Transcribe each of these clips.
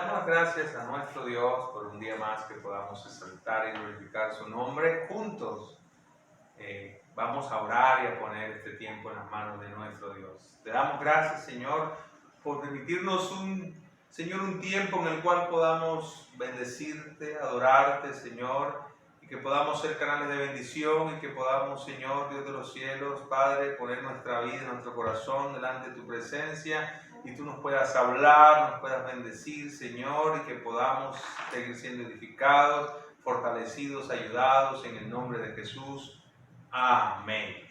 damos gracias a nuestro Dios por un día más que podamos exaltar y glorificar su nombre juntos. Vamos a orar y a poner este tiempo en las manos de nuestro Dios. Te damos gracias, Señor, por permitirnos un tiempo en el cual podamos bendecirte, adorarte, Señor, y que podamos ser canales de bendición y que podamos, Señor, Dios de los cielos, Padre, poner nuestra vida, nuestro corazón delante de tu presencia y tú nos puedas hablar, nos puedas bendecir, Señor, y que podamos seguir siendo edificados, fortalecidos, ayudados en el nombre de Jesús. Amén.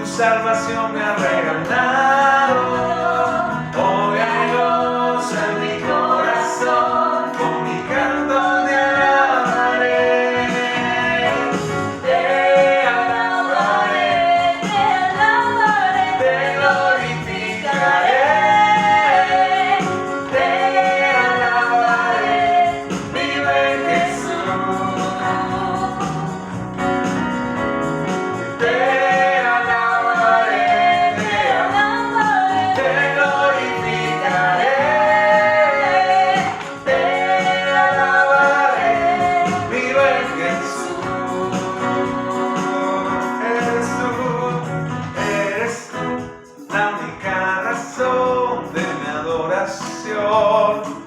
Salvación me ha regalado, hoy hay gozo en mi corazón, con mi canto te alabaré, te alabaré, te glorificaré, te alabaré, vive Jesús, te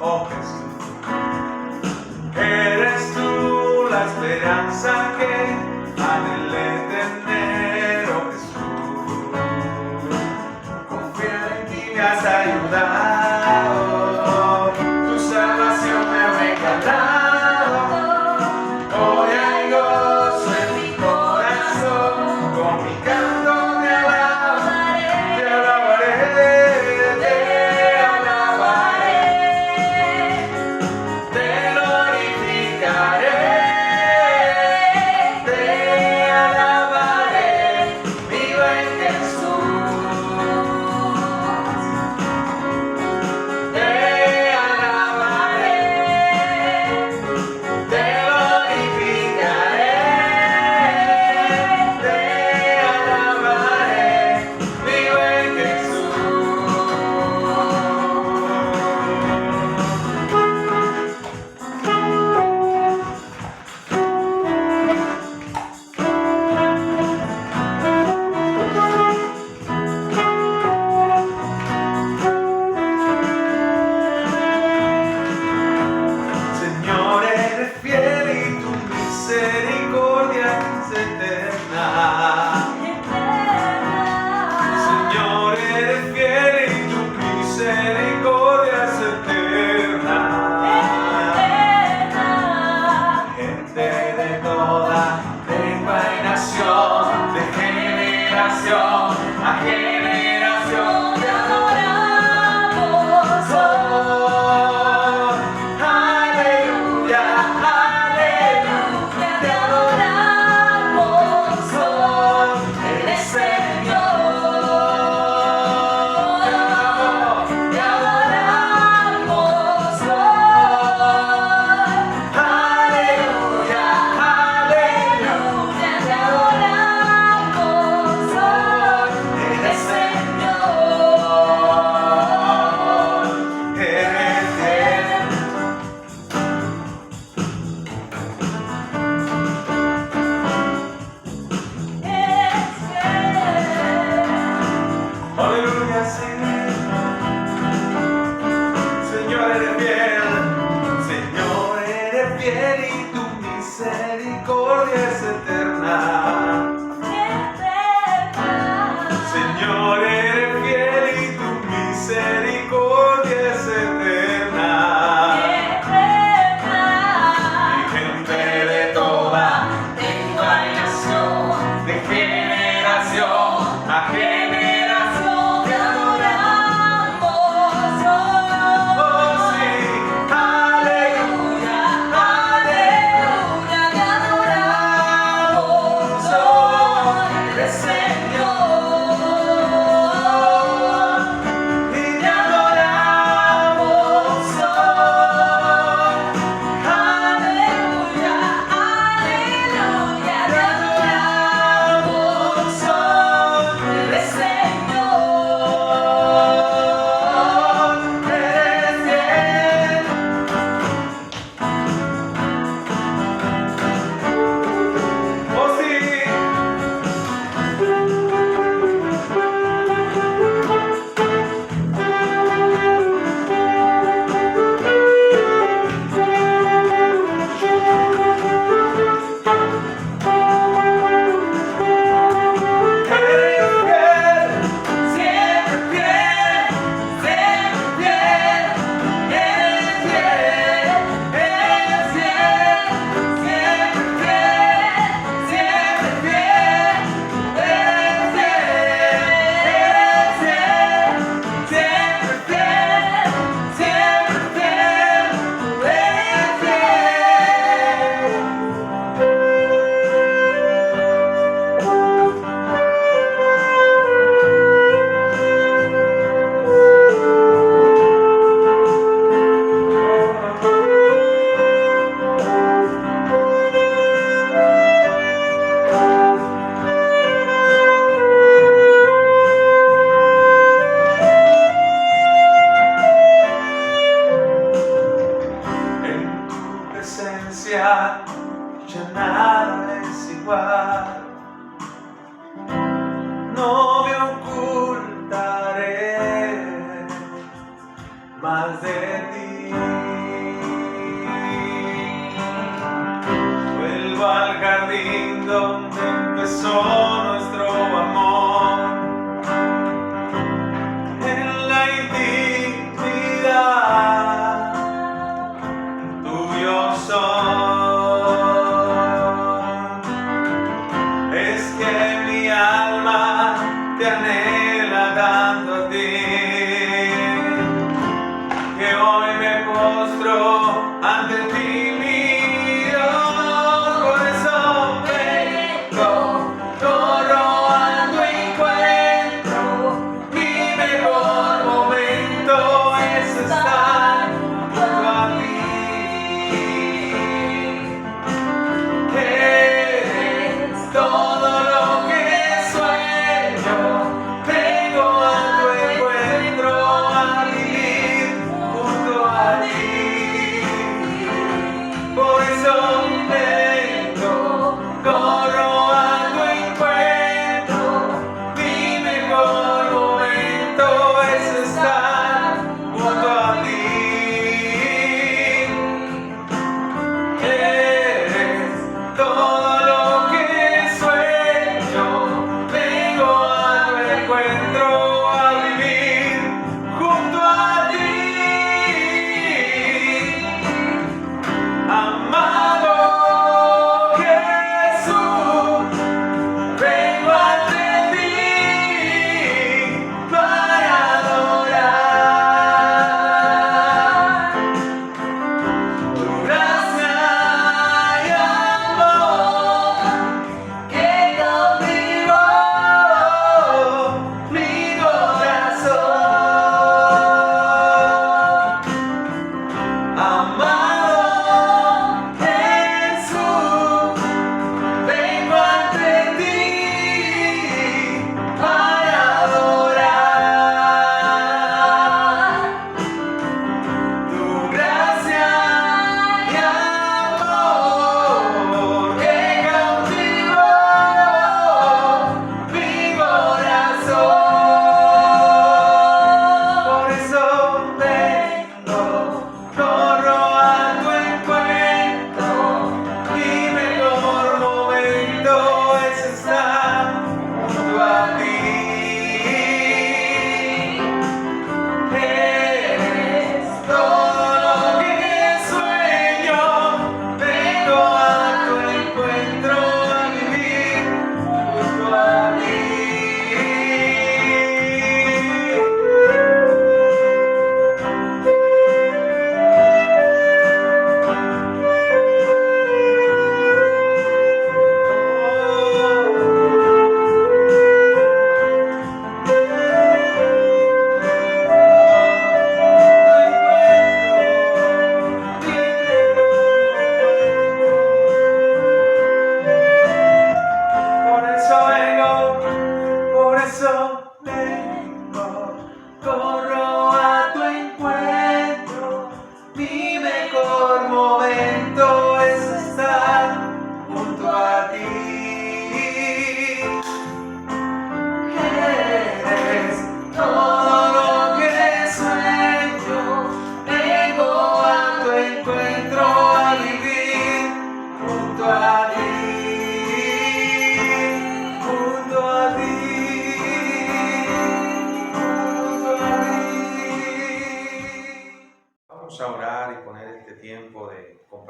oh Jesús, eres tú la esperanza que anhelé tener, oh Jesús, confío en ti, me has ayudado, tu salvación me ha regalado, hoy hay gozo en mi corazón, con mi canto te alabaré, te alabaré. de generación a generación te adoramos. Oh sí, aleluya, aleluya, te adoramos. Oh, eres Señor, y te adoramos. Oh, aleluya, aleluya, te adoramos. Oh, eres Señor, eres fiel. Oh sí. Eres fiel, siempre fiel, siempre fiel. Eres fiel, eres fiel, siempre fiel, siempre fiel. Eres fiel, siempre fiel, siempre fiel. Eres En tu presencia ya nada es igual. No me ocultaré más de ti. Vuelvo al jardín donde empezó nuestro amor. En la intimidad tuyo soy. Es que mi alma te anhela tanto a ti, que hoy me postro ante ti, mi Dios. Por eso vengo, corro a tu encuentro. Mi mejor momento es estar junto a ti. Eres todo lo que sueño. Vengo a tu encuentro a vivir junto a ti. Por eso vengo, corro a tu encuentro. Mi mejor momento es estar junto a ti. Eres todo lo que sueño. Vengo a tu encuentro a vivir junto a ti. Amado Jesús.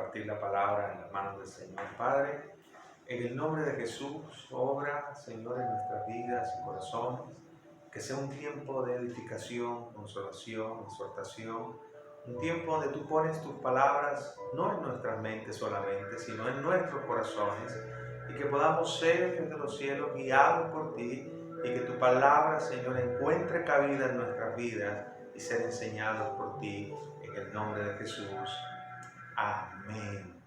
compartir la palabra en las manos del Señor. Padre, en el nombre de Jesús, obra, Señor, en nuestras vidas y corazones, que sea un tiempo de edificación, consolación, exhortación, un tiempo donde tú pones tus palabras no en nuestras mentes solamente, sino en nuestros corazones, y que podamos ser, Dios de los cielos, guiados por ti, y que tu palabra, Señor, encuentre cabida en nuestras vidas y ser enseñados por ti, en el nombre de Jesús. Amén.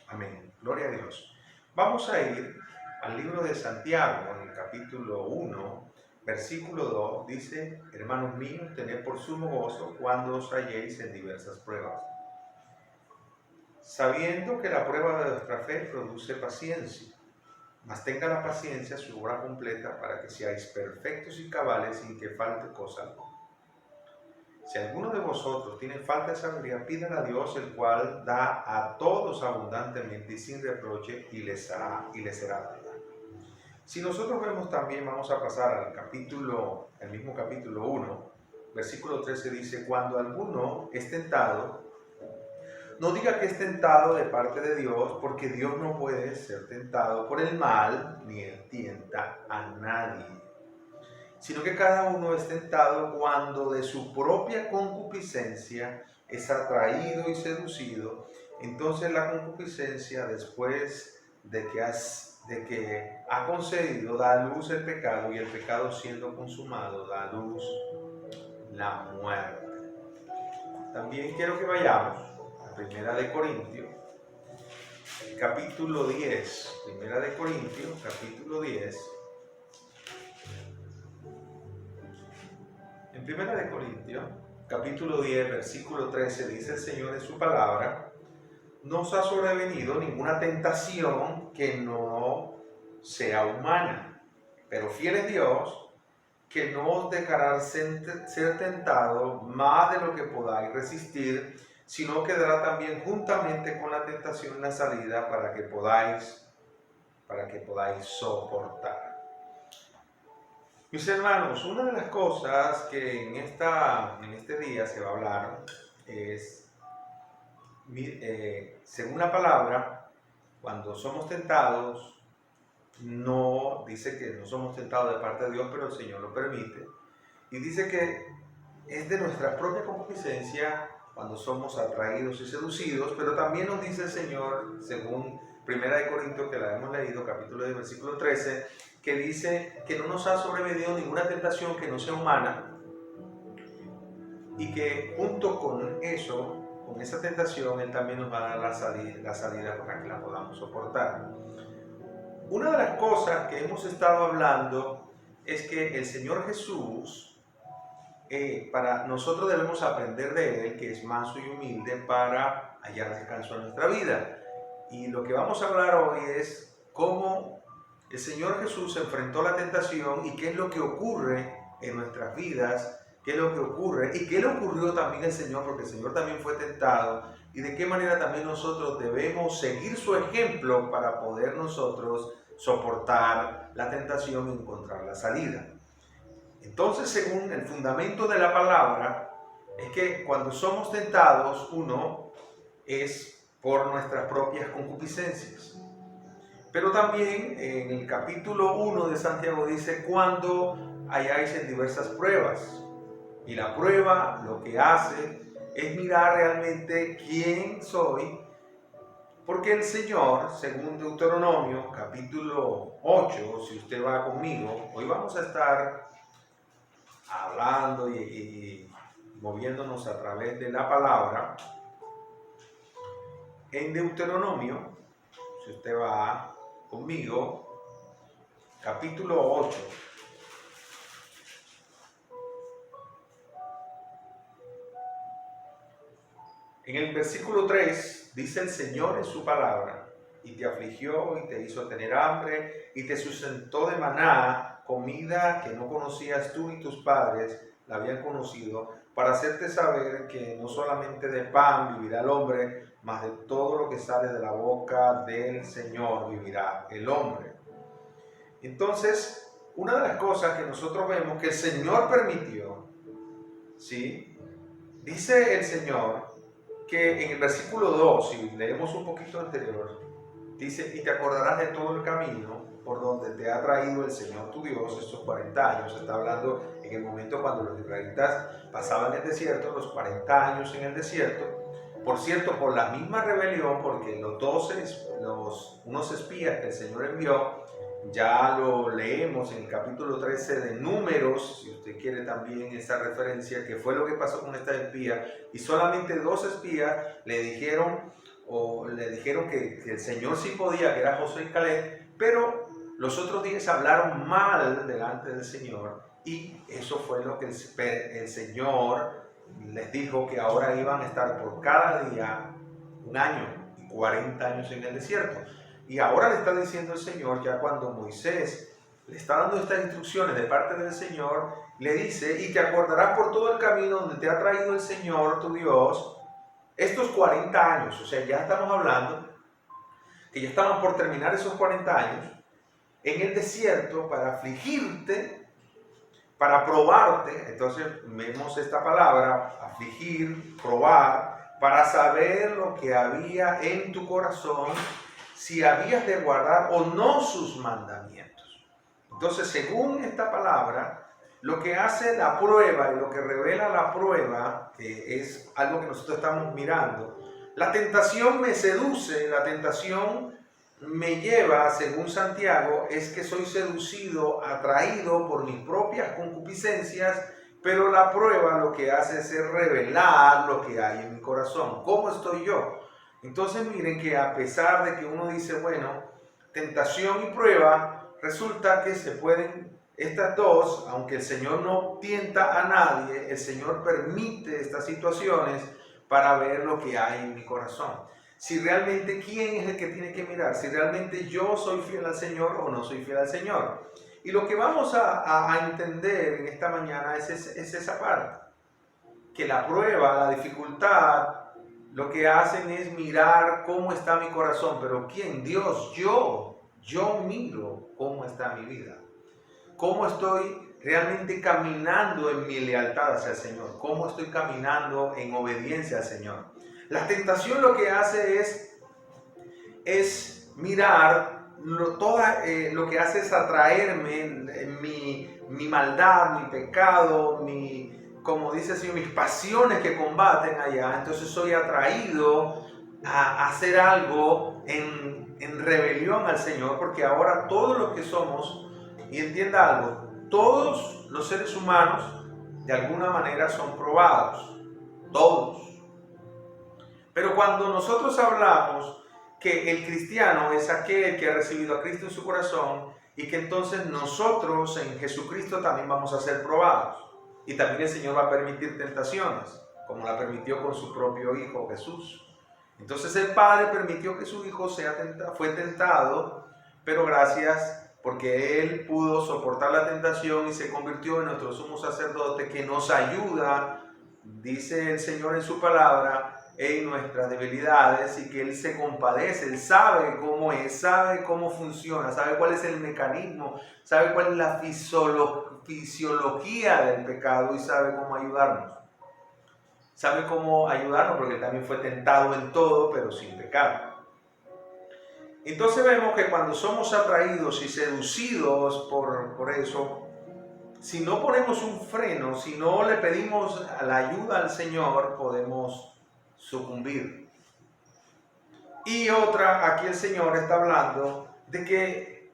Amén. Gloria a Dios. Vamos a ir al libro de Santiago, en el capítulo 1, versículo 2, dice: hermanos míos, tened por sumo gozo cuando os halléis en diversas pruebas, sabiendo que la prueba de vuestra fe produce paciencia. Mas tenga la paciencia su obra completa, para que seáis perfectos y cabales, sin que falte cosa alguna. Si alguno de vosotros tiene falta de sabiduría, pídala a Dios, el cual da a todos abundantemente y sin reproche, y les será dada. Si nosotros vemos también, vamos a pasar al mismo capítulo 1, versículo 13, dice: cuando alguno es tentado, no diga que es tentado de parte de Dios, porque Dios no puede ser tentado por el mal, ni él tienta a nadie, sino que cada uno es tentado cuando de su propia concupiscencia es atraído y seducido. Entonces la concupiscencia, después de que ha concebido, da a luz el pecado, y el pecado, siendo consumado, da a luz la muerte. También quiero que vayamos a Primera de Corintios, capítulo 10. Primera de Corintios, capítulo 10. En Primera de Corintios, capítulo 10, versículo 13, dice el Señor en su palabra: no os ha sobrevenido ninguna tentación que no sea humana, pero fiel es Dios, que no os dejará ser tentado más de lo que podáis resistir, sino que dará también juntamente con la tentación la salida para que podáis soportar. Mis hermanos, una de las cosas que en este día se va a hablar es, según la palabra, cuando somos tentados, no dice que no somos tentados de parte de Dios, pero el Señor lo permite. Y dice que es de nuestra propia concupiscencia cuando somos atraídos y seducidos, pero también nos dice el Señor, según Primera de Corintios, que la hemos leído, capítulo 10, versículo 13, que dice que no nos ha sobrevenido ninguna tentación que no sea humana, y que junto con eso, con esa tentación, Él también nos va a dar la salida para que la podamos soportar. Una de las cosas que hemos estado hablando es que el Señor Jesús, para nosotros debemos aprender de Él, que es manso y humilde, para hallar descanso en nuestra vida. Y lo que vamos a hablar hoy es cómo el Señor Jesús enfrentó la tentación y qué es lo que ocurre en nuestras vidas, qué es lo que ocurre y qué le ocurrió también al Señor, porque el Señor también fue tentado, y de qué manera también nosotros debemos seguir su ejemplo para poder nosotros soportar la tentación y encontrar la salida. Entonces, según el fundamento de la palabra, es que cuando somos tentados, uno es por nuestras propias concupiscencias. Pero también en el capítulo 1 de Santiago dice: cuando hayáis en diversas pruebas. Y la prueba lo que hace es mirar realmente quién soy, porque el Señor, según Deuteronomio, capítulo 8, si usted va conmigo, hoy vamos a estar hablando y moviéndonos a través de la palabra. En Deuteronomio, si usted va conmigo, capítulo 8. En el versículo 3 dice el Señor en su palabra: y te afligió y te hizo tener hambre y te sustentó de maná, comida que no conocías tú ni tus padres la habían conocido, para hacerte saber que no solamente de pan vivirá el hombre, mas de todo lo que sale de la boca del Señor vivirá el hombre. Entonces, una de las cosas que nosotros vemos que el Señor permitió, ¿sí? Dice el Señor que en el versículo 2, si leemos un poquito anterior, dice, y te acordarás de todo el camino por donde te ha traído el Señor tu Dios estos 40 años. Está hablando en el momento cuando los israelitas pasaban el desierto, los 40 años en el desierto. Por cierto, por la misma rebelión, porque unos espías que el Señor envió, ya lo leemos en el capítulo 13 de Números, si usted quiere también esa referencia, que fue lo que pasó con esta espía, y solamente 2 espías le dijeron que el Señor sí podía, que era Josué y Caleb, pero los otros 10 hablaron mal delante del Señor, y eso fue lo que el Señor les dijo, que ahora iban a estar por cada día 1 año y 40 años en el desierto. Y ahora le está diciendo el Señor, ya cuando Moisés le está dando estas instrucciones de parte del Señor, le dice, y te acordarás por todo el camino donde te ha traído el Señor tu Dios estos 40 años. O sea, ya estamos hablando que ya estamos por terminar esos 40 años en el desierto para afligirte, para probarte. Entonces vemos esta palabra, afligir, probar, para saber lo que había en tu corazón, si habías de guardar o no sus mandamientos. Entonces, según esta palabra, lo que hace la prueba y lo que revela la prueba, que es algo que nosotros estamos mirando, la tentación me seduce, la tentación me lleva, según Santiago, es que soy seducido, atraído por mis propias concupiscencias, pero la prueba lo que hace es revelar lo que hay en mi corazón. ¿Cómo estoy yo? Entonces miren que a pesar de que uno dice, bueno, tentación y prueba, resulta que se pueden, estas dos, aunque el Señor no tienta a nadie, el Señor permite estas situaciones para ver lo que hay en mi corazón. Si realmente, ¿quién es el que tiene que mirar? Si realmente yo soy fiel al Señor o no soy fiel al Señor. Y lo que vamos a entender en esta mañana es esa parte. Que la prueba, la dificultad, lo que hacen es mirar cómo está mi corazón. Pero ¿quién? Dios, yo miro cómo está mi vida. Cómo estoy realmente caminando en mi lealtad hacia el Señor. Cómo estoy caminando en obediencia al Señor. La tentación lo que hace es mirar, lo que hace es atraerme en mi maldad, mi pecado, como dice el Señor, mis pasiones que combaten allá. Entonces soy atraído a hacer algo en rebelión al Señor, porque ahora todos los que somos, y entienda algo, todos los seres humanos de alguna manera son probados, todos. Pero cuando nosotros hablamos que el cristiano es aquel que ha recibido a Cristo en su corazón y que entonces nosotros en Jesucristo también vamos a ser probados. Y también el Señor va a permitir tentaciones, como la permitió con su propio Hijo Jesús. Entonces el Padre permitió que su Hijo fue tentado, pero gracias porque Él pudo soportar la tentación y se convirtió en nuestro sumo sacerdote que nos ayuda, dice el Señor en su palabra, en nuestras debilidades, y que Él se compadece, Él sabe cómo es, sabe cómo funciona, sabe cuál es el mecanismo, sabe cuál es la fisiología del pecado y sabe cómo ayudarnos. Sabe cómo ayudarnos porque Él también fue tentado en todo, pero sin pecado. Entonces vemos que cuando somos atraídos y seducidos por eso, si no ponemos un freno, si no le pedimos la ayuda al Señor, podemos sucumbir. Y otra, aquí el Señor está hablando de que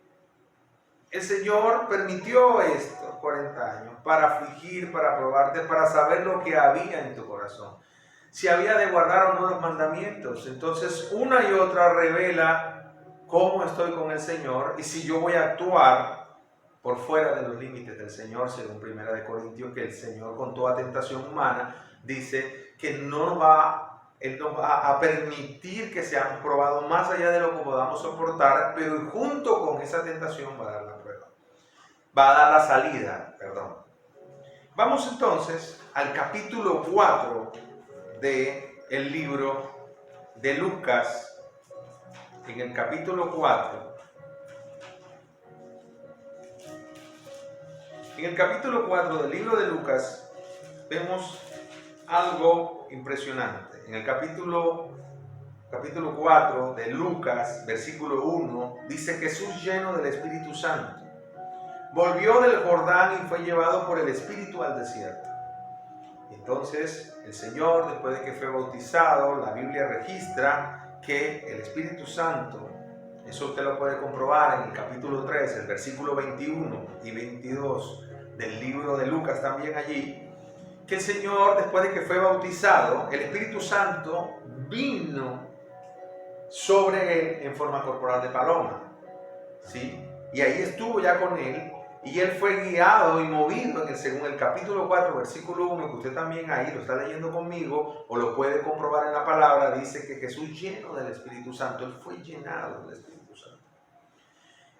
el Señor permitió estos 40 años para afligir, para probarte, para saber lo que había en tu corazón, si había de guardar o no los mandamientos. Entonces una y otra revela cómo estoy con el Señor y si yo voy a actuar por fuera de los límites del Señor, según 1 Corintios, que el Señor con toda tentación humana dice que Él no va a permitir que seamos probados más allá de lo que podamos soportar, pero junto con esa tentación va a dar la prueba, va a dar la salida, perdón. Vamos entonces al capítulo 4 del libro de Lucas. En el capítulo 4, del libro de Lucas, vemos algo impresionante. En el capítulo 4 de Lucas, versículo 1, dice: Jesús, lleno del Espíritu Santo, volvió del Jordán y fue llevado por el Espíritu al desierto. Entonces el Señor, después de que fue bautizado, la Biblia registra que el Espíritu Santo, eso usted lo puede comprobar en el capítulo 3, el versículo 21 y 22 del libro de Lucas, también allí, que el Señor, después de que fue bautizado, el Espíritu Santo vino sobre él en forma corporal de paloma, ¿sí? Y ahí estuvo ya con él, y él fue guiado y movido según el capítulo 4, versículo 1, que usted también ahí lo está leyendo conmigo, o lo puede comprobar en la palabra. Dice que Jesús, lleno del Espíritu Santo, él fue llenado del Espíritu Santo.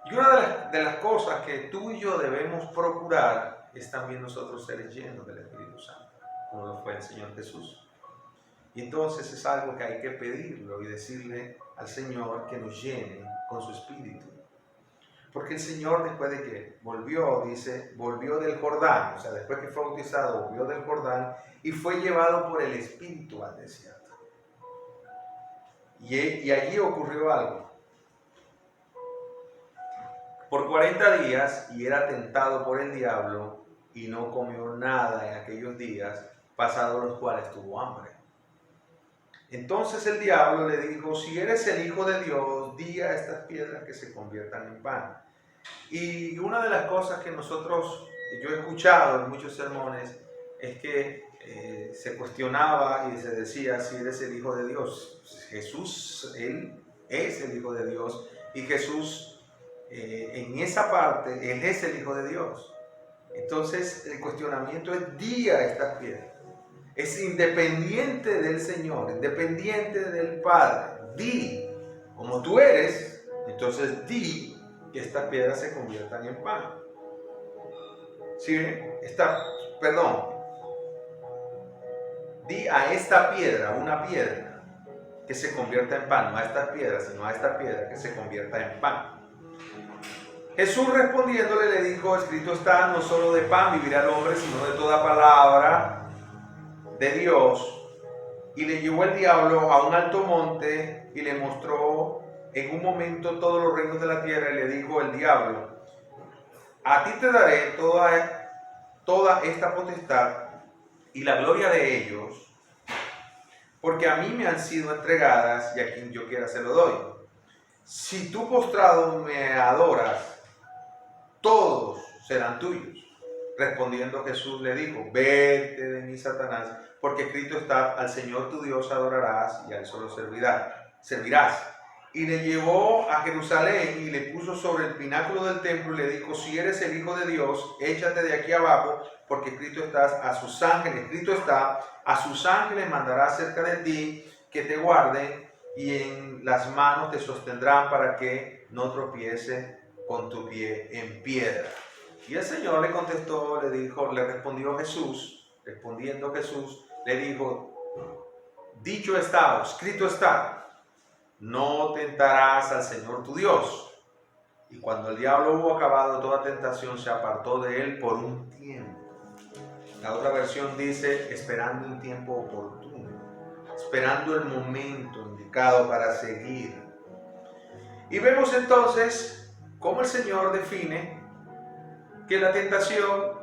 Y una de las cosas que tú y yo debemos procurar es también nosotros ser llenos del Espíritu Santo, como lo fue el Señor Jesús. Y entonces es algo que hay que pedirlo y decirle al Señor que nos llene con su Espíritu. Porque el Señor, después de que volvió, dice, volvió del Jordán, o sea, después que fue bautizado, volvió del Jordán y fue llevado por el Espíritu al desierto. Y allí ocurrió algo. Por 40 días, y era tentado por el diablo, y no comió nada en aquellos días, pasados los cuales tuvo hambre. Entonces el diablo le dijo: si eres el Hijo de Dios, di a estas piedras que se conviertan en pan. Y una de las cosas que yo he escuchado en muchos sermones, es que se cuestionaba y se decía: si eres el Hijo de Dios. Jesús, Él es el Hijo de Dios, y Jesús, en esa parte, Él es el Hijo de Dios. Entonces el cuestionamiento es: di a estas piedras. Es independiente del Señor, independiente del Padre. Di, como tú eres, entonces di que estas piedras se conviertan en pan. ¿Sí? Di a esta piedra, una piedra, que se convierta en pan. No a estas piedras, sino a esta piedra que se convierta en pan. Jesús respondiéndole le dijo: escrito está, no solo de pan vivirá el hombre, sino de toda palabra de Dios. Y le llevó el diablo a un alto monte y le mostró en un momento todos los reinos de la tierra, y le dijo el diablo: a ti te daré toda esta potestad y la gloria de ellos, porque a mí me han sido entregadas, y a quien yo quiera se lo doy. Si tú postrado me adoras, todos serán tuyos. Respondiendo Jesús le dijo: vete de mí, Satanás, porque escrito está: al Señor tu Dios adorarás y a él solo servirás. Y le llevó a Jerusalén y le puso sobre el pináculo del templo y le dijo: si eres el Hijo de Dios, échate de aquí abajo, porque escrito está: a sus ángeles mandará acerca de ti, que te guarden, y en las manos te sostendrán para que no tropiece con tu pie en piedra. Y el Señor le contestó, le respondió Jesús, respondiendo Jesús, le dijo: dicho está, escrito está, no tentarás al Señor tu Dios. Y cuando el diablo hubo acabado toda tentación, se apartó de él por un tiempo. La otra versión dice: esperando el tiempo oportuno, esperando el momento indicado para seguir. Y vemos entonces cómo el Señor define que la tentación,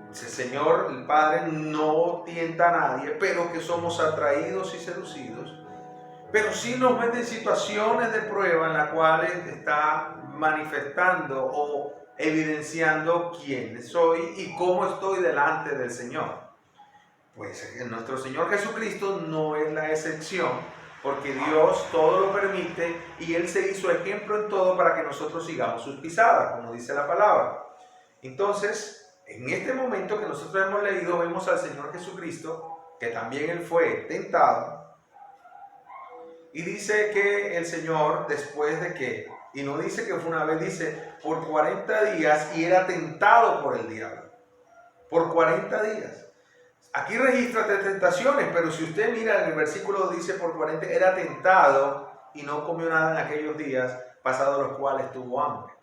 dice el Señor, el Padre, no tienta a nadie, pero que somos atraídos y seducidos. Pero sí nos mete en situaciones de prueba en las cuales está manifestando o evidenciando quién soy y cómo estoy delante del Señor. Pues nuestro Señor Jesucristo no es la excepción, porque Dios todo lo permite y Él se hizo ejemplo en todo para que nosotros sigamos sus pisadas, como dice la palabra. Entonces, en este momento que nosotros hemos leído, vemos al Señor Jesucristo, que también Él fue tentado, y dice que el Señor, después de que, y no dice que fue una vez, dice por 40 días, y era tentado por el diablo, por 40 días. Aquí registra 3 tentaciones, pero si usted mira en el versículo, dice por 40, era tentado y no comió nada en aquellos días, pasados los cuales tuvo hambre.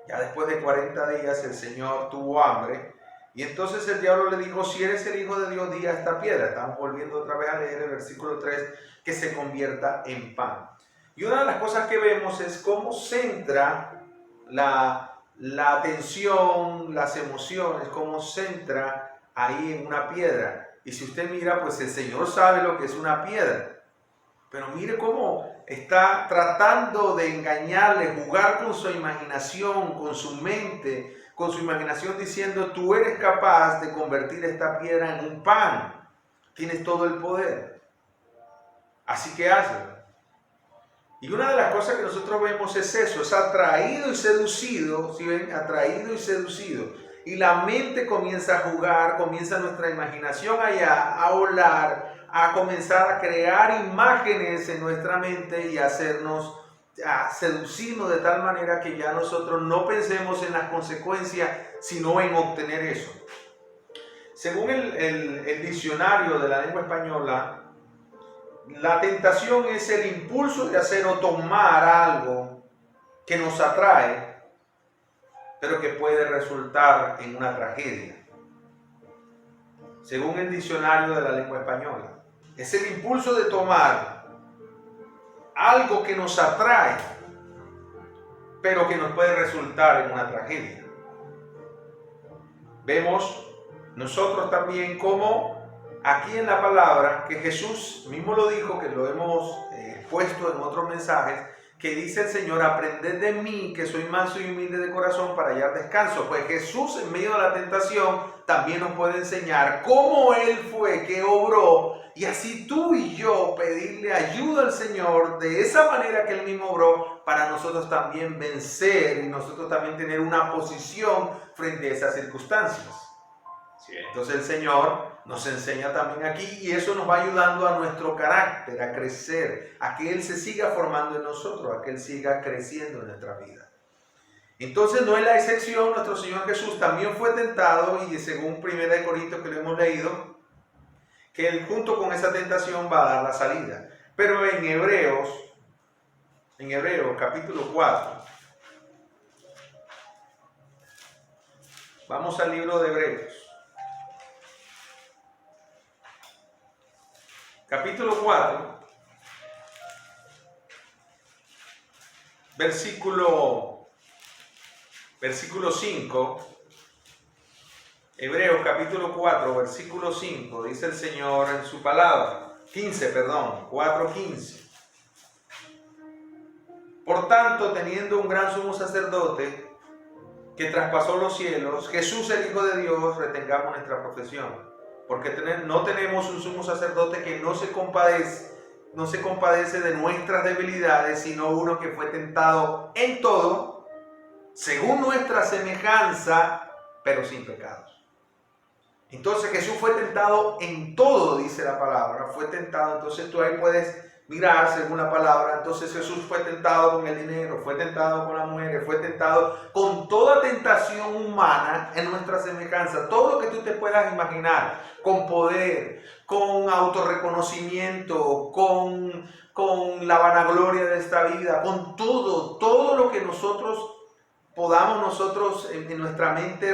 Ya después de 40 días el Señor tuvo hambre, Y entonces el diablo le dijo, si eres el Hijo de Dios, di a esta piedra. Estamos volviendo otra vez a leer el versículo 3, que se convierta en pan. Y una de las cosas que vemos es cómo centra la atención, las emociones, cómo centra ahí en una piedra. Y si usted mira, pues el Señor sabe lo que es una piedra. Pero mire cómo está tratando de engañarle, jugar con su imaginación, con su mente, con su imaginación diciendo, tú eres capaz de convertir esta piedra en un pan. Tienes todo el poder. Así que hazlo. Y una de las cosas que nosotros vemos es eso, es atraído y seducido, ¿sí ven? Atraído y seducido. Y la mente comienza a jugar, comienza nuestra imaginación allá a volar, a comenzar a crear imágenes en nuestra mente y a seducirnos de tal manera que ya nosotros no pensemos en las consecuencias, sino en obtener eso. Según el diccionario de la lengua española, la tentación es el impulso de hacer o tomar algo que nos atrae, pero que puede resultar en una tragedia. Según el diccionario de la lengua española, es el impulso de tomar algo que nos atrae, pero que nos puede resultar en una tragedia. Vemos nosotros también cómo aquí en la palabra, que Jesús mismo lo dijo, que lo hemos puesto en otros mensajes, que dice el Señor, aprended de mí, que soy manso y humilde de corazón, para hallar descanso. Pues Jesús, en medio de la tentación, también nos puede enseñar cómo Él fue, que obró, y así tú y yo pedirle ayuda al Señor de esa manera que Él mismo obró, para nosotros también vencer y nosotros también tener una posición frente a esas circunstancias. Sí, entonces el Señor nos enseña también aquí y eso nos va ayudando a nuestro carácter, a crecer, a que Él se siga formando en nosotros, a que Él siga creciendo en nuestra vida. Entonces no es la excepción, nuestro Señor Jesús también fue tentado y según 1 Corintios que lo hemos leído, que Él junto con esa tentación va a dar la salida. Pero en Hebreos capítulo 4, vamos al libro de Hebreos. Capítulo 4, versículo 5, Hebreos capítulo 4, versículo 5, dice el Señor en su palabra, 4:15. Por tanto, teniendo un gran sumo sacerdote que traspasó los cielos, Jesús el Hijo de Dios, retengamos nuestra profesión. Porque no tenemos un sumo sacerdote que no se compadece de nuestras debilidades, sino uno que fue tentado en todo, según nuestra semejanza, pero sin pecados. Entonces Jesús fue tentado en todo, dice la palabra, fue tentado. Entonces tú ahí puedes mirar según la palabra. Entonces Jesús fue tentado con el dinero, fue tentado con las mujeres, fue tentado con toda tentación humana en nuestra semejanza. Todo lo que tú te puedas imaginar, con poder, con autorreconocimiento, con la vanagloria de esta vida, con todo lo que nosotros podamos en nuestra mente,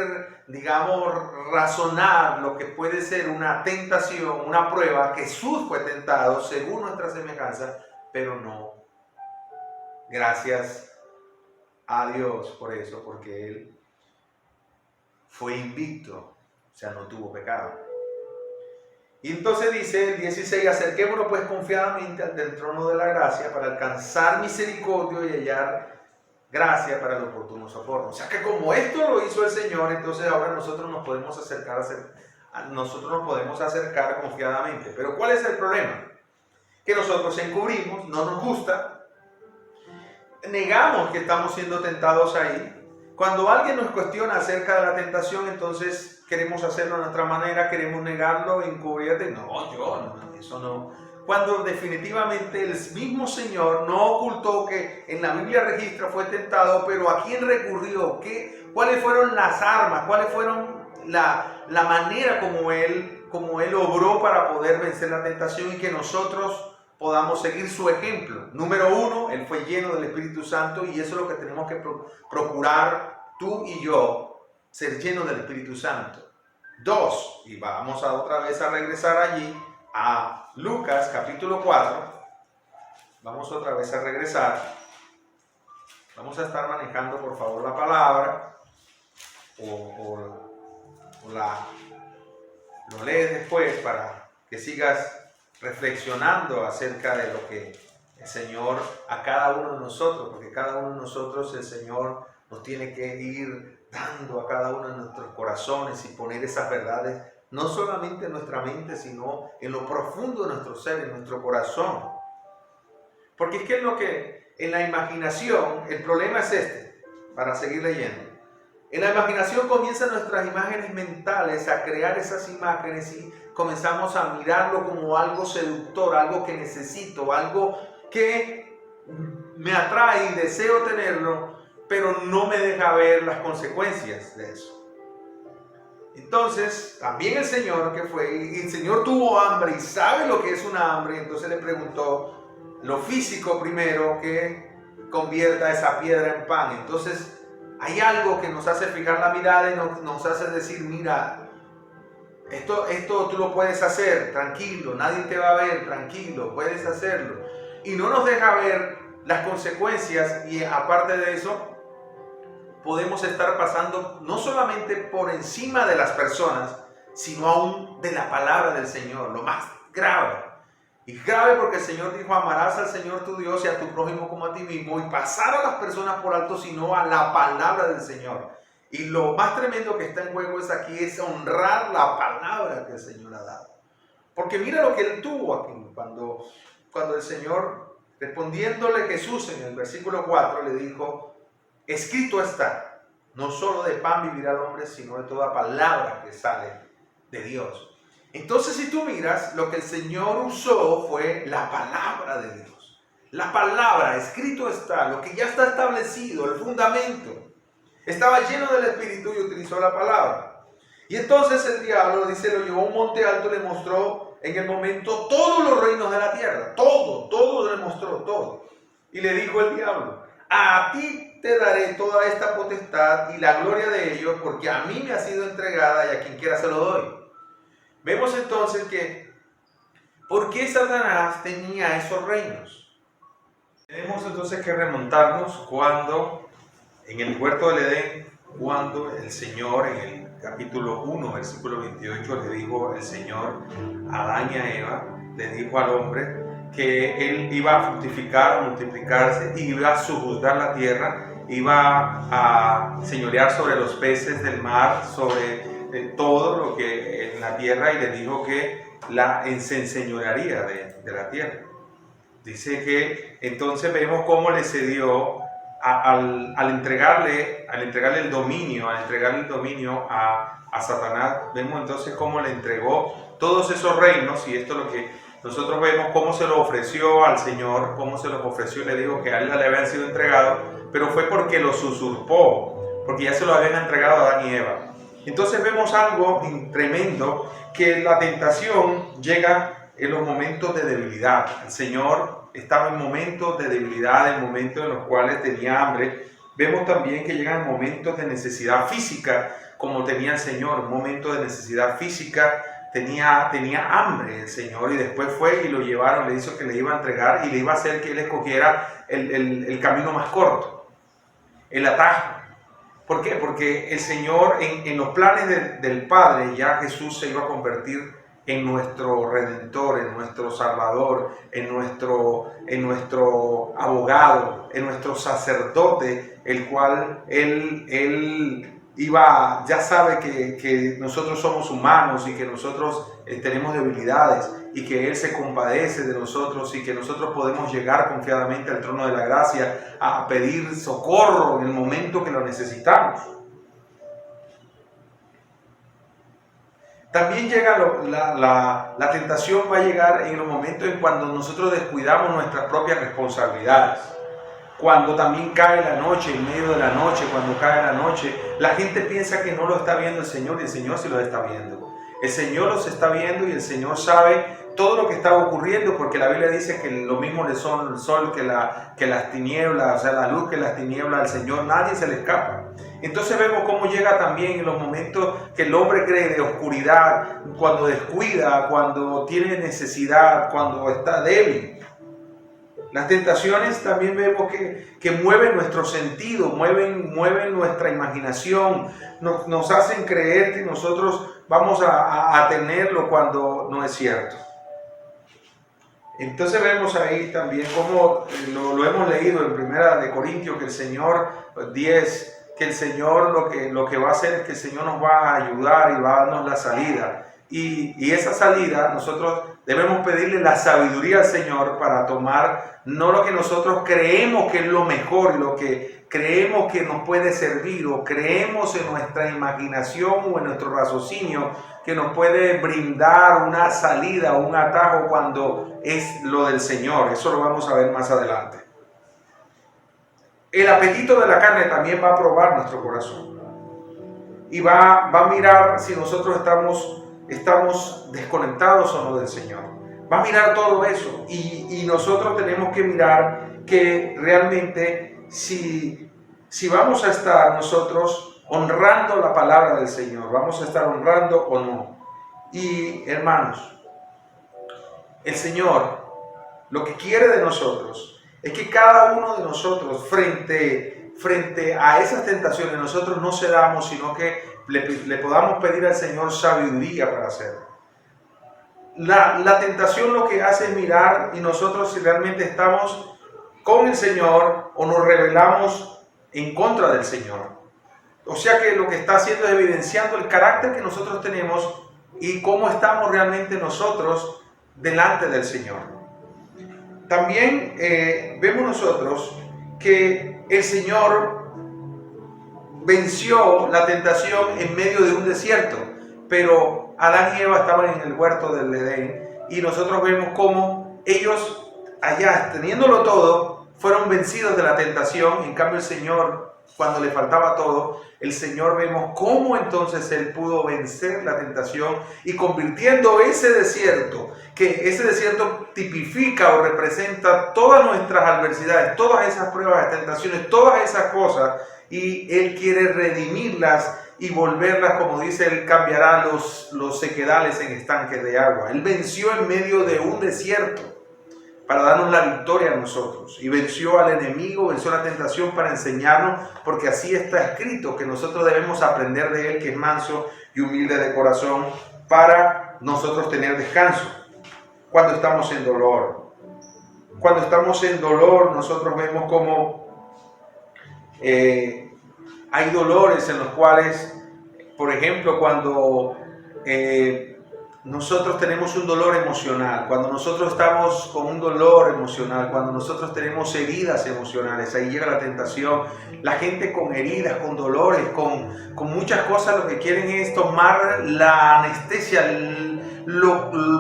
digamos, razonar lo que puede ser una tentación, una prueba. Jesús fue tentado según nuestra semejanza, pero no. Gracias a Dios por eso, porque Él fue invicto, o sea, no tuvo pecado. Y entonces dice el 16, acerquémonos pues confiadamente del trono de la gracia para alcanzar misericordia y hallar gracia para el oportuno socorro. O sea que como esto lo hizo el Señor, entonces ahora nosotros nos podemos acercar confiadamente. Pero ¿cuál es el problema? Que nosotros encubrimos, no nos gusta, negamos que estamos siendo tentados ahí. Cuando alguien nos cuestiona acerca de la tentación, entonces queremos hacerlo a nuestra manera, queremos negarlo, encubrirte. No, eso no. Cuando definitivamente el mismo Señor no ocultó que en la Biblia registra fue tentado, pero ¿a quién recurrió? ¿Cuáles fueron las armas? ¿Cuáles fueron la manera como él obró para poder vencer la tentación y que nosotros podamos seguir su ejemplo? Número 1, Él fue lleno del Espíritu Santo y eso es lo que tenemos que procurar tú y yo, ser llenos del Espíritu Santo. 2. Y vamos a otra vez a regresar allí a Lucas capítulo 4. Vamos otra vez a regresar. Vamos a estar manejando, por favor, la palabra lo lees después para que sigas reflexionando acerca de lo que el Señor a cada uno de nosotros, porque cada uno de nosotros el Señor nos tiene que ir dando a cada uno de nuestros corazones y poner esas verdades no solamente en nuestra mente, sino en lo profundo de nuestro ser, en nuestro corazón. Porque es que en la imaginación, el problema es este, para seguir leyendo. En la imaginación comienzan nuestras imágenes mentales a crear esas imágenes y comenzamos a mirarlo como algo seductor, algo que necesito, algo que me atrae y deseo tenerlo, pero no me deja ver las consecuencias de eso. Entonces, también el Señor el Señor tuvo hambre y sabe lo que es una hambre, entonces le preguntó lo físico primero, que convierta esa piedra en pan. Entonces, hay algo que nos hace fijar la mirada y nos hace decir, mira, esto tú lo puedes hacer, tranquilo, nadie te va a ver, tranquilo, puedes hacerlo. Y no nos deja ver las consecuencias y aparte de eso, podemos estar pasando no solamente por encima de las personas, sino aún de la palabra del Señor, lo más grave. Y grave porque el Señor dijo, amarás al Señor tu Dios y a tu prójimo como a ti mismo, y pasar a las personas por alto, sino a la palabra del Señor. Y lo más tremendo que está en juego es honrar la palabra que el Señor ha dado. Porque mira lo que él tuvo aquí, cuando el Señor, respondiéndole Jesús en el versículo 4, le dijo, escrito está, no solo de pan vivirá el hombre, sino de toda palabra que sale de Dios. Entonces, si tú miras, lo que el Señor usó fue la palabra de Dios. La palabra, escrito está, lo que ya está establecido, el fundamento. Estaba lleno del Espíritu y utilizó la palabra. Y entonces el diablo, dice, lo llevó a un monte alto y le mostró en el momento todos los reinos de la tierra. Todo le mostró, todo. Y le dijo el diablo, a ti te daré toda esta potestad y la gloria de ellos, porque a mí me ha sido entregada y a quien quiera se lo doy. Vemos entonces que, ¿por qué Satanás tenía esos reinos? Tenemos entonces que remontarnos cuando, en el huerto del Edén, cuando el Señor, en el capítulo 1, versículo 28, le dijo el Señor a Adán y a Eva, le dijo al hombre que él iba a fructificar, a multiplicarse, iba a sojuzgar la tierra, iba a señorear sobre los peces del mar, sobre todo lo que en la tierra, y le dijo que se enseñorearía de la tierra. Dice que entonces vemos cómo le cedió al entregarle el dominio, a Satanás. Vemos entonces cómo le entregó todos esos reinos, y esto es lo que nosotros vemos, cómo se lo ofreció al Señor, cómo se los ofreció, le digo que a él le habían sido entregados, pero fue porque los usurpó, porque ya se lo habían entregado a Adán y Eva. Entonces vemos algo tremendo, que la tentación llega en los momentos de debilidad. El Señor estaba en momentos de debilidad, en momentos en los cuales tenía hambre. Vemos también que llegan momentos de necesidad física, como tenía el Señor, un momento de necesidad física, tenía hambre el Señor, y después fue y lo llevaron, le hizo que le iba a entregar y le iba a hacer que él escogiera el camino más corto, el atajo. ¿Por qué? Porque el Señor, en los planes del Padre, ya Jesús se iba a convertir en nuestro Redentor, en nuestro Salvador, en nuestro abogado, en nuestro sacerdote, el cual Él ya sabe que nosotros somos humanos y que nosotros tenemos debilidades, y que Él se compadece de nosotros, y que nosotros podemos llegar confiadamente al trono de la gracia a pedir socorro en el momento que lo necesitamos. También llega la tentación, va a llegar en los momentos en cuando nosotros descuidamos nuestras propias responsabilidades. Cuando también cae la noche, en medio de la noche, cuando cae la noche, la gente piensa que no lo está viendo el Señor, y el Señor sí lo está viendo. El Señor los está viendo, y el Señor sabe todo lo que está ocurriendo, porque la Biblia dice que lo mismo le son el sol que las tinieblas, o sea, la luz que las tinieblas, al Señor nadie se le escapa. Entonces vemos cómo llega también en los momentos que el hombre cree de oscuridad, cuando descuida, cuando tiene necesidad, cuando está débil. Las tentaciones también vemos que mueven nuestro sentido, mueven nuestra imaginación, nos hacen creer que nosotros vamos a tenerlo cuando no es cierto. Entonces vemos ahí también cómo lo hemos leído en Primera de Corintios, que el Señor 10, que el Señor lo que va a hacer es que el Señor nos va a ayudar y va a darnos la salida. Y esa salida nosotros debemos pedirle la sabiduría al Señor para tomar no lo que nosotros creemos que es lo mejor y lo que creemos que nos puede servir o creemos en nuestra imaginación o en nuestro raciocinio que nos puede brindar una salida o un atajo cuando es lo del Señor. Eso lo vamos a ver más adelante. El apetito de la carne también va a probar nuestro corazón y va a mirar si nosotros estamos desconectados o no del Señor. Va a mirar todo eso y nosotros tenemos que mirar que realmente si vamos a estar nosotros honrando la palabra del Señor, vamos a estar honrando o no. Y hermanos, el Señor lo que quiere de nosotros es que cada uno de nosotros frente a esas tentaciones nosotros no cedamos, sino que le podamos pedir al Señor sabiduría para hacerlo. La tentación lo que hace es mirar y nosotros si realmente estamos con el Señor o nos rebelamos en contra del Señor. O sea que lo que está haciendo es evidenciando el carácter que nosotros tenemos y cómo estamos realmente nosotros delante del Señor. También vemos nosotros que el Señor venció la tentación en medio de un desierto, pero Adán y Eva estaban en el huerto del Edén y nosotros vemos cómo ellos allá, teniéndolo todo, fueron vencidos de la tentación. En cambio el Señor, cuando le faltaba todo, el Señor vemos cómo entonces Él pudo vencer la tentación y convirtiendo ese desierto, que ese desierto tipifica o representa todas nuestras adversidades, todas esas pruebas de tentaciones, todas esas cosas, y Él quiere redimirlas y volverlas, como dice, Él cambiará los sequedales en estanques de agua. Él venció en medio de un desierto para darnos la victoria a nosotros. Y venció al enemigo, venció la tentación para enseñarnos, porque así está escrito, que nosotros debemos aprender de Él, que es manso y humilde de corazón, para nosotros tener descanso cuando estamos en dolor. Cuando estamos en dolor, nosotros vemos como hay dolores en los cuales, por ejemplo, cuando nosotros tenemos un dolor emocional, cuando nosotros estamos con un dolor emocional, cuando nosotros tenemos heridas emocionales, ahí llega la tentación. La gente con heridas, con dolores, con muchas cosas, lo que quieren es tomar la anestesia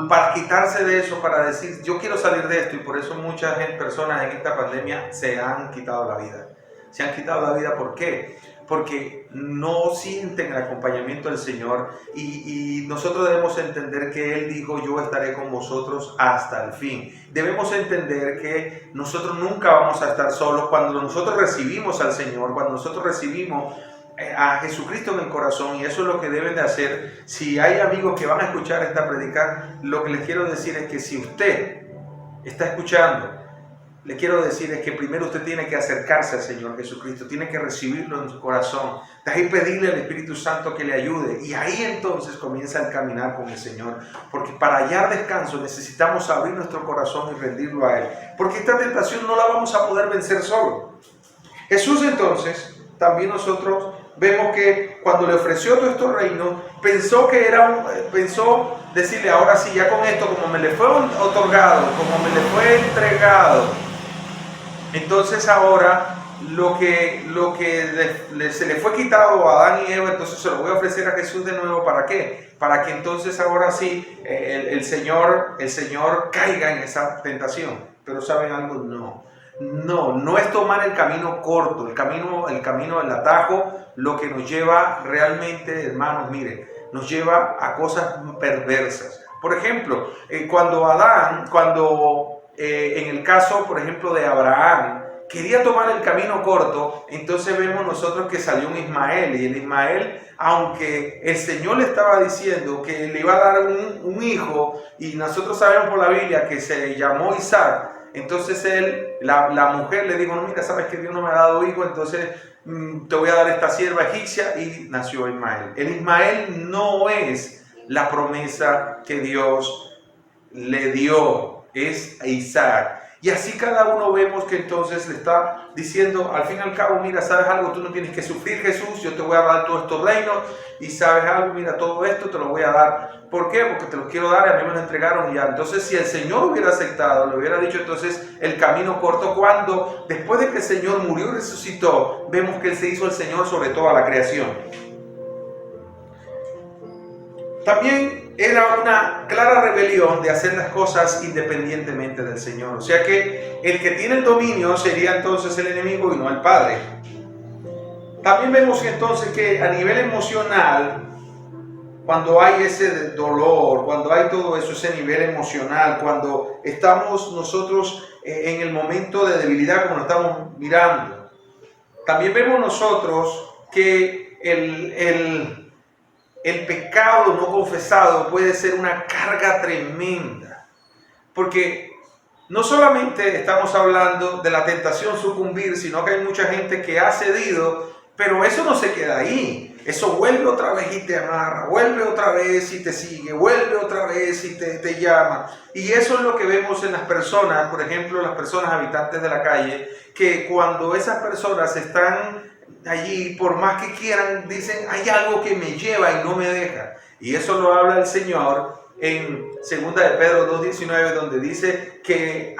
para quitarse de eso, para decir, yo quiero salir de esto. Y por eso muchas personas en esta pandemia se han quitado la vida. Se han quitado la vida, ¿por qué? Porque no sienten el acompañamiento del Señor y nosotros debemos entender que Él dijo, yo estaré con vosotros hasta el fin. Debemos entender que nosotros nunca vamos a estar solos. Cuando nosotros recibimos al Señor, cuando nosotros recibimos a Jesucristo en el corazón, y eso es lo que deben de hacer. Si hay amigos que van a escuchar esta predicar, lo que les quiero decir es que si usted está escuchando, le quiero decir es que primero usted tiene que acercarse al Señor Jesucristo, tiene que recibirlo en su corazón, de ahí pedirle al Espíritu Santo que le ayude, y ahí entonces comienza a caminar con el Señor, porque para hallar descanso necesitamos abrir nuestro corazón y rendirlo a Él, porque esta tentación no la vamos a poder vencer solo. Jesús entonces, también nosotros vemos que cuando le ofreció todos estos reinos, pensó decirle, ahora sí, ya con esto, como me le fue otorgado, como me le fue entregado, entonces ahora lo que se le fue quitado a Adán y Eva, entonces se lo voy a ofrecer a Jesús de nuevo. ¿Para qué? Para que entonces ahora sí el Señor caiga en esa tentación. Pero ¿saben algo? No es tomar el camino corto, el camino del atajo, lo que nos lleva realmente, hermanos, miren, nos lleva a cosas perversas. Por ejemplo, en el caso, por ejemplo, de Abraham, quería tomar el camino corto, entonces vemos nosotros que salió un Ismael, y el Ismael, aunque el Señor le estaba diciendo que le iba a dar un hijo, y nosotros sabemos por la Biblia que se llamó Isaac, entonces la mujer le dijo, no, mira, sabes que Dios no me ha dado hijo, entonces te voy a dar esta sierva egipcia, y nació Ismael. El Ismael no es la promesa que Dios le dio, es a Isaac. Y así cada uno vemos que entonces le está diciendo, al fin y al cabo, mira, ¿sabes algo? Tú no tienes que sufrir, Jesús, yo te voy a dar todos estos reinos, y ¿sabes algo? Mira, todo esto te lo voy a dar. ¿Por qué? Porque te los quiero dar y a mí me lo entregaron y ya. Entonces, si el Señor hubiera aceptado, le hubiera dicho entonces el camino corto, cuando después de que el Señor murió y resucitó, vemos que Él se hizo el Señor sobre toda la creación. También era una clara rebelión de hacer las cosas independientemente del Señor. O sea que el que tiene el dominio sería entonces el enemigo y no el Padre. También vemos entonces que a nivel emocional, cuando hay ese dolor, cuando hay todo eso, ese nivel emocional, cuando estamos nosotros en el momento de debilidad como lo estamos mirando, también vemos nosotros que el pecado no confesado puede ser una carga tremenda, porque no solamente estamos hablando de la tentación sucumbir, sino que hay mucha gente que ha cedido, pero eso no se queda ahí. Eso vuelve otra vez y te amarra, vuelve otra vez y te sigue, vuelve otra vez y te llama. Y eso es lo que vemos en las personas, por ejemplo, las personas habitantes de la calle, que cuando esas personas están allí, por más que quieran, dicen, hay algo que me lleva y no me deja. Y eso lo habla el Señor en 2 de Pedro 2:19, donde dice que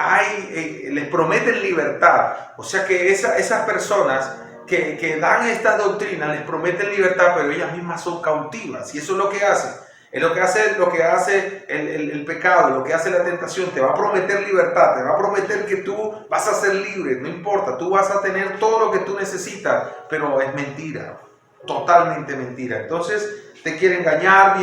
les prometen libertad. O sea que esas personas que dan esta doctrina les prometen libertad, pero ellas mismas son cautivas. Y eso es lo que hacen. Es lo que hace el pecado, lo que hace la tentación. Te va a prometer libertad, te va a prometer que tú vas a ser libre, no importa, tú vas a tener todo lo que tú necesitas, pero es mentira, totalmente mentira. Entonces te quiere engañar,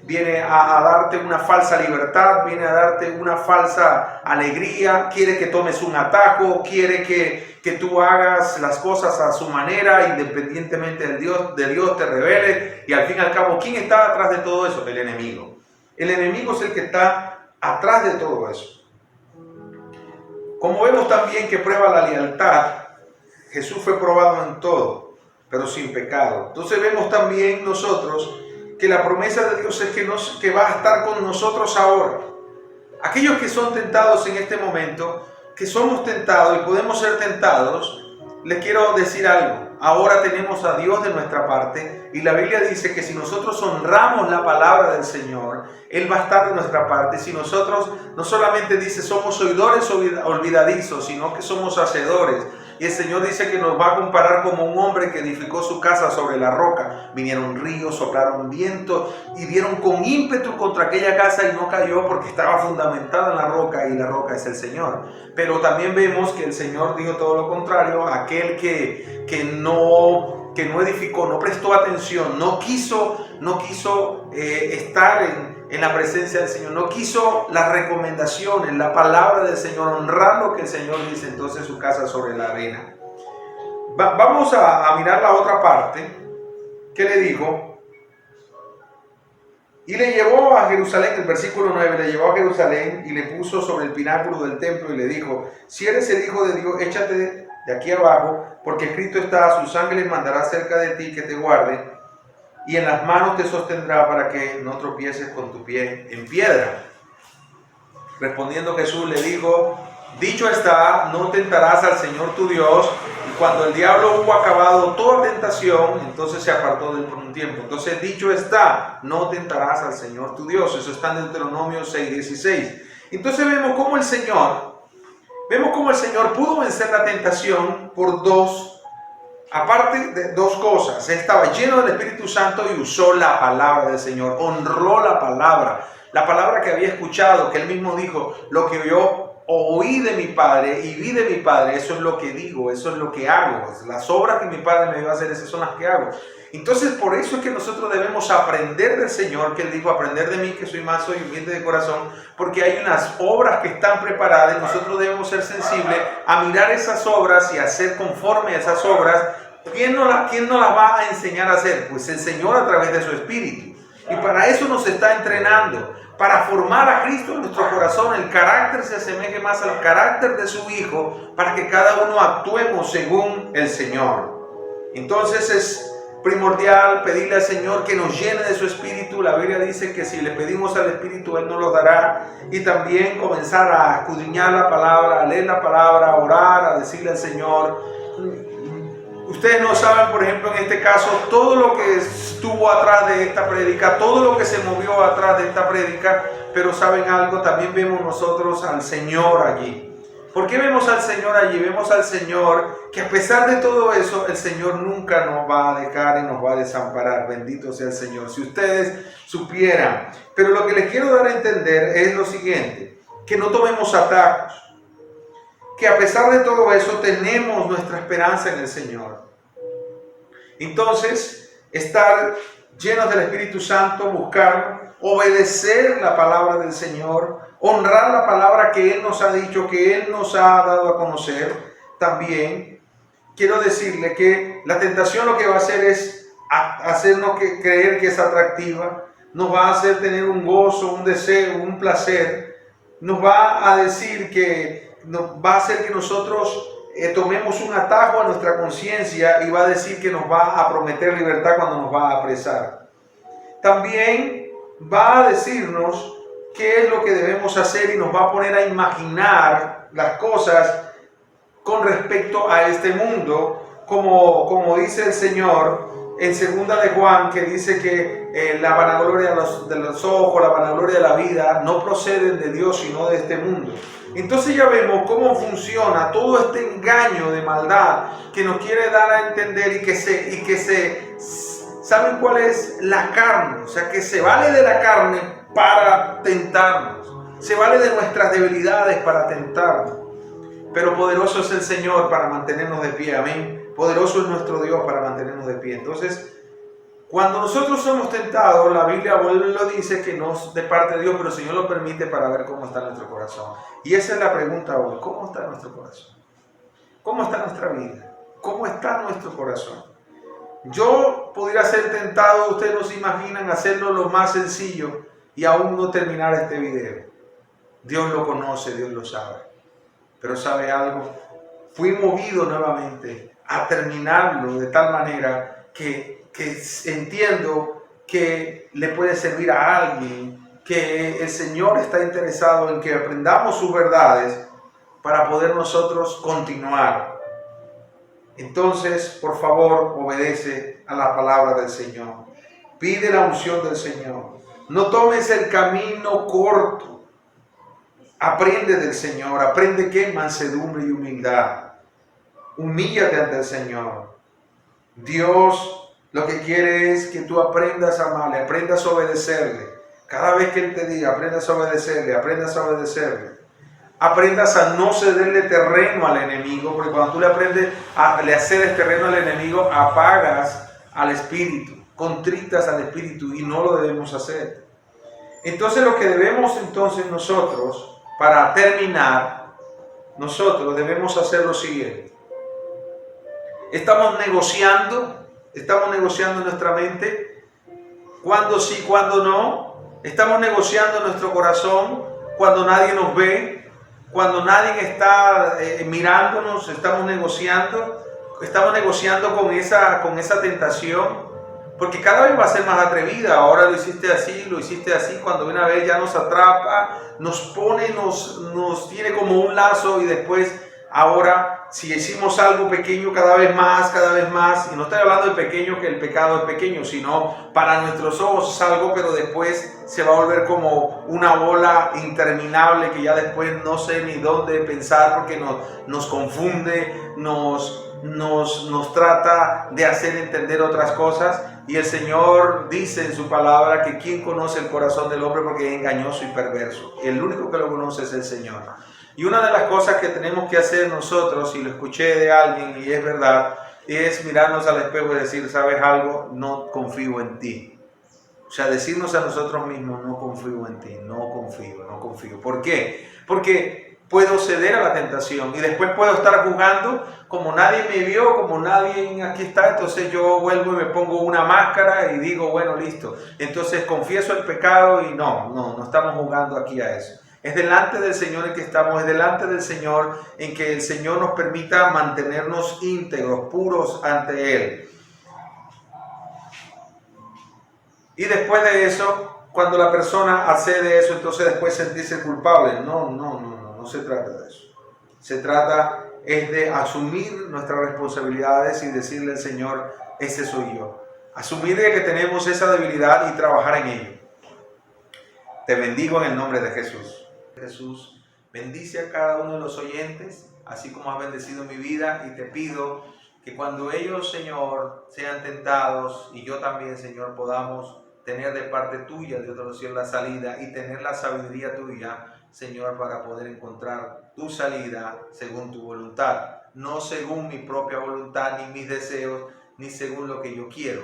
viene a darte una falsa libertad, viene a darte una falsa alegría, quiere que tomes un atajo, quiere que tú hagas las cosas a su manera, independientemente de Dios te revele. Y al fin y al cabo, ¿quién está atrás de todo eso? El enemigo. El enemigo es el que está atrás de todo eso. Como vemos también que prueba la lealtad, Jesús fue probado en todo, pero sin pecado. Entonces vemos también nosotros que la promesa de Dios es que va a estar con nosotros ahora. Aquellos que son tentados en este momento, que somos tentados y podemos ser tentados, les quiero decir algo. Ahora tenemos a Dios de nuestra parte y la Biblia dice que si nosotros honramos la palabra del Señor, Él va a estar de nuestra parte. Si nosotros no solamente dice somos oidores olvidadizos, sino que somos hacedores. Y el Señor dice que nos va a comparar como un hombre que edificó su casa sobre la roca. Vinieron ríos, soplaron vientos y dieron con ímpetu contra aquella casa y no cayó porque estaba fundamentada en la roca y la roca es el Señor. Pero también vemos que el Señor dijo todo lo contrario. Aquel que no edificó, no prestó atención, no quiso estar en la presencia del Señor, no quiso las recomendaciones, la palabra del Señor, honrar lo que el Señor dice, entonces su casa sobre la arena. Vamos a mirar la otra parte que le dijo. Y le llevó a Jerusalén, el versículo 9, le llevó a Jerusalén y le puso sobre el pináculo del templo y le dijo, si eres el Hijo de Dios, échate de aquí abajo, porque escrito está, sus ángeles mandará cerca de ti que te guarden, y en las manos te sostendrá para que no tropieces con tu pie en piedra. Respondiendo Jesús le dijo, dicho está, no tentarás al Señor tu Dios. Y cuando el diablo hubo acabado toda tentación, entonces se apartó de él por un tiempo. Entonces dicho está, no tentarás al Señor tu Dios. Eso está en Deuteronomio 6:16. Entonces vemos cómo el Señor pudo vencer la tentación por aparte de dos cosas. Él estaba lleno del Espíritu Santo y usó la palabra del Señor, honró la palabra que había escuchado, que él mismo dijo, lo que yo oí de mi Padre y vi de mi Padre, eso es lo que digo, eso es lo que hago. Las obras que mi Padre me dio a hacer, esas son las que hago. Entonces por eso es que nosotros debemos aprender del Señor, que Él dijo, aprender de mí que soy manso y humilde de corazón, porque hay unas obras que están preparadas y nosotros debemos ser sensibles a mirar esas obras y hacer conforme a esas obras. ¿Quién nos las va a enseñar a hacer? Pues el Señor a través de su Espíritu. Y para eso nos está entrenando, para formar a Cristo en nuestro corazón, el carácter se asemeje más al carácter de su Hijo, para que cada uno actuemos según el Señor. Entonces es primordial pedirle al Señor que nos llene de su Espíritu. La Biblia dice que si le pedimos al Espíritu, Él nos lo dará. Y también comenzar a escudriñar la palabra, a leer la palabra, a orar, a decirle al Señor. Ustedes no saben, por ejemplo, en este caso, todo lo que estuvo atrás de esta prédica, todo lo que se movió atrás de esta prédica, pero ¿saben algo? También vemos nosotros al Señor allí. ¿Por qué vemos al Señor allí? Vemos al Señor que a pesar de todo eso, el Señor nunca nos va a dejar y nos va a desamparar. Bendito sea el Señor. Si ustedes supieran. Pero lo que les quiero dar a entender es lo siguiente, que no tomemos atajos. Que a pesar de todo eso tenemos nuestra esperanza en el Señor. Entonces, estar llenos del Espíritu Santo, buscar, obedecer la palabra del Señor, honrar la palabra que Él nos ha dicho, que Él nos ha dado a conocer. También quiero decirle que la tentación lo que va a hacer es hacernos creer que es atractiva, nos va a hacer tener un gozo, un deseo, un placer, nos va a decir que va a hacer que nosotros tomemos un atajo a nuestra conciencia y va a decir que nos va a prometer libertad cuando nos va a apresar. También va a decirnos qué es lo que debemos hacer y nos va a poner a imaginar las cosas con respecto a este mundo, como dice el Señor en 2 de Juan, que dice que la vanagloria de los ojos, la vanagloria de la vida no proceden de Dios sino de este mundo. Entonces ya vemos cómo funciona todo este engaño de maldad que nos quiere dar a entender y que se ¿saben cuál es? La carne. O sea, que se vale de la carne para tentarnos. Se vale de nuestras debilidades para tentarnos. Pero poderoso es el Señor para mantenernos de pie. Amén. Poderoso es nuestro Dios para mantenernos de pie. Entonces, cuando nosotros somos tentados, la Biblia vuelve y lo dice que no es de parte de Dios, pero el Señor lo permite para ver cómo está nuestro corazón. Y esa es la pregunta hoy. ¿Cómo está nuestro corazón? ¿Cómo está nuestra vida? ¿Cómo está nuestro corazón? Yo pudiera ser tentado, ustedes no se imaginan, hacerlo lo más sencillo y aún no terminar este video. Dios lo conoce, Dios lo sabe. Pero ¿sabe algo? Fui movido nuevamente a terminarlo de tal manera que entiendo que le puede servir a alguien, que el Señor está interesado en que aprendamos sus verdades para poder nosotros continuar. Entonces, por favor, obedece a la palabra del Señor. Pide la unción del Señor. No tomes el camino corto. Aprende del Señor. Aprende qué mansedumbre y humildad. Humíllate ante el Señor. Dios lo que quiere es que tú aprendas a amarle, aprendas a obedecerle. Cada vez que Él te diga, aprendas a obedecerle, aprendas a obedecerle. Aprendas a no cederle terreno al enemigo, porque cuando tú le aprendes a le cedes terreno al enemigo, apagas al espíritu, contritas al espíritu y no lo debemos hacer. Entonces lo que debemos nosotros, para terminar, nosotros debemos hacer lo siguiente. Estamos negociando en nuestra mente, cuándo sí, cuándo no. Estamos negociando en nuestro corazón, cuando nadie nos ve, cuando nadie está mirándonos, estamos negociando con esa tentación, porque cada vez va a ser más atrevida. Ahora lo hiciste así, cuando una vez ya nos atrapa, nos pone, nos tiene como un lazo y después, ahora, si hicimos algo pequeño cada vez más, y no estoy hablando de pequeño que el pecado es pequeño, sino para nuestros ojos es algo, pero después se va a volver como una bola interminable que ya después no sé ni dónde pensar porque nos confunde, nos trata de hacer entender otras cosas. Y el Señor dice en su palabra que ¿quién conoce el corazón del hombre? Porque es engañoso y perverso. El único que lo conoce es el Señor. Y una de las cosas que tenemos que hacer nosotros, y lo escuché de alguien y es verdad, es mirarnos al espejo y decir, ¿sabes algo? No confío en ti. O sea, decirnos a nosotros mismos, no confío en ti, no confío. ¿Por qué? Porque puedo ceder a la tentación y después puedo estar jugando como nadie me vio, como nadie aquí está, entonces yo vuelvo y me pongo una máscara y digo, bueno, listo. Entonces confieso el pecado y no estamos jugando aquí a eso. Es delante del Señor en que estamos, es delante del Señor en que el Señor nos permita mantenernos íntegros, puros ante Él. Y después de eso, cuando la persona accede a eso, entonces después sentirse culpable. No se trata de eso. Se trata es de asumir nuestras responsabilidades y decirle al Señor, ese soy yo. Asumir que tenemos esa debilidad y trabajar en ello. Te bendigo en el nombre de Jesús. Jesús, bendice a cada uno de los oyentes, así como has bendecido mi vida, y te pido que cuando ellos, Señor, sean tentados, y yo también, Señor, podamos tener de parte tuya, Dios de los cielos, la salida y tener la sabiduría tuya, Señor, para poder encontrar tu salida según tu voluntad, no según mi propia voluntad, ni mis deseos, ni según lo que yo quiero.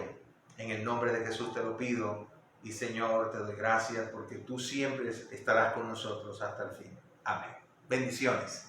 En el nombre de Jesús te lo pido. Y Señor, te doy gracias porque tú siempre estarás con nosotros hasta el fin. Amén. Bendiciones.